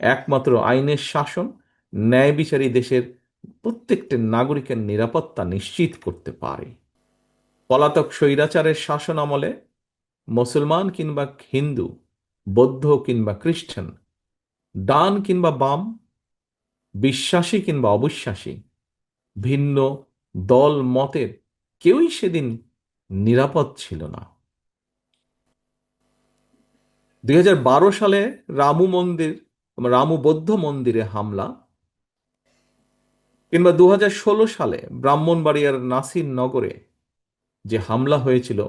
একমাত্র আইনের শাসন, ন্যায় বিচারী দেশের প্রত্যেকটি নাগরিকের নিরাপত্তা নিশ্চিত করতে পারে। পলাতক স্বৈরাচারের শাসন আমলে মুসলমান কিংবা হিন্দু, বৌদ্ধ কিংবা খ্রিস্টান, ডান কিংবা বাম, বিশ্বাসী কিংবা অবিশ্বাসী, ভিন্ন দল মতের কেউই সেদিন নিরাপদ ছিল না। 2012 সালে রামু বৌদ্ধ মন্দিরে হামলা, কিংবা 2016 সালে ব্রাহ্মণবাড়িয়ার নাসির নগরে যে হামলা হয়েছিল,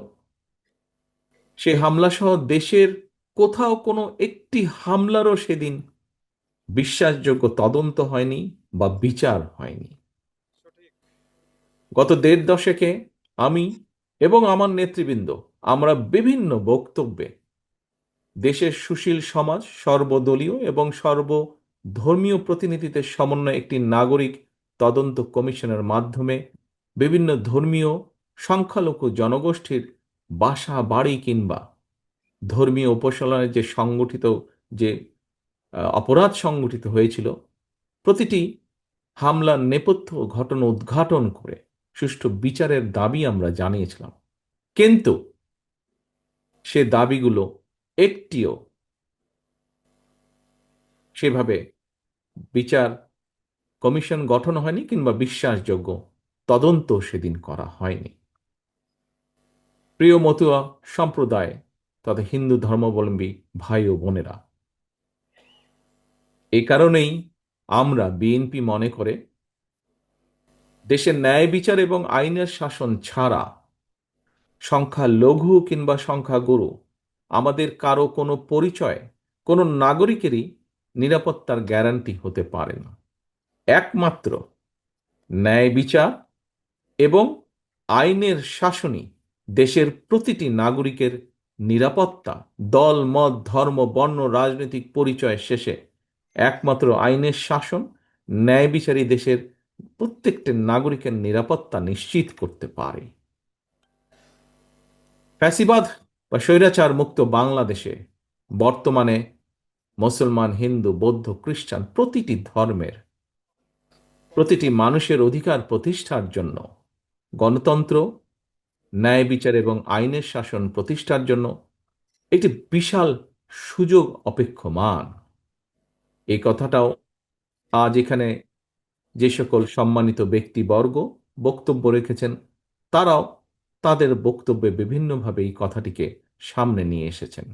সেই হামলা সহ দেশের কোথাও কোনো একটি হামলারও সেদিন বিশ্বাসযোগ্য তদন্ত হয়নি বা বিচার হয়নি। গত দেড় দশকে আমি এবং আমার নেতৃবৃন্দ, আমরা বিভিন্ন বক্তব্যে দেশের সুশীল সমাজ, সর্বদলীয় এবং সর্বধর্মীয় প্রতিনিধিদের সমন্বয়ে একটি নাগরিক তদন্ত কমিশনের মাধ্যমে বিভিন্ন ধর্মীয় সংখ্যালঘু জনগোষ্ঠীর বাসা বাড়ি কিংবা ধর্মীয় উপাসনায় যে সংগঠিত যে অপরাধ সংগঠিত হয়েছিল, প্রতিটি হামলার নেপথ্য ঘটনা উদ্ঘাটন করে সুষ্ঠু বিচারের দাবি আমরা জানিয়েছিলাম। কিন্তু সে দাবিগুলো একটিও সেভাবে বিচার কমিশন গঠন হয়নি কিংবা বিশ্বাসযোগ্য তদন্ত সেদিন করা হয়নি। প্রিয় মতুয়া সম্প্রদায় তথা হিন্দু ধর্মাবলম্বী ভাই ও বোনেরা, এই কারণেই আমরা বিএনপি মনে করে দেশের ন্যায় বিচার এবং আইনের শাসন ছাড়া সংখ্যালঘু কিংবা সংখ্যাগুরু আমাদের কারো কোনো পরিচয়, কোনো নাগরিকেরই নিরাপত্তার গ্যারান্টি হতে পারে না। একমাত্র ন্যায় বিচার এবং আইনের শাসনই দেশের প্রতিটি নাগরিকের নিরাপত্তা, দল মত ধর্ম বর্ণ রাজনৈতিক পরিচয় শেষে একমাত্র আইনের শাসন, ন্যায় বিচারী দেশের প্রত্যেকটি নাগরিকের নিরাপত্তা নিশ্চিত করতে পারে। ফ্যাসিবাদ বা স্বৈরাচার মুক্ত বাংলাদেশে বর্তমানে মুসলমান, হিন্দু, বৌদ্ধ, খ্রিস্টান প্রতিটি ধর্মের প্রতিটি মানুষের অধিকার প্রতিষ্ঠার জন্য, গণতন্ত্র, ন্যায় বিচার এবং আইনের শাসন প্রতিষ্ঠার জন্য একটি বিশাল সুযোগ অপেক্ষমান। এই কথাটাও আজ এখানে যে সকল সম্মানিত ব্যক্তিবর্গ বক্তব্য রেখেছেন, তারাও তাদের বক্তব্যে বিভিন্নভাবে এই কথাটিকে সামনে নিয়ে এসেছেন।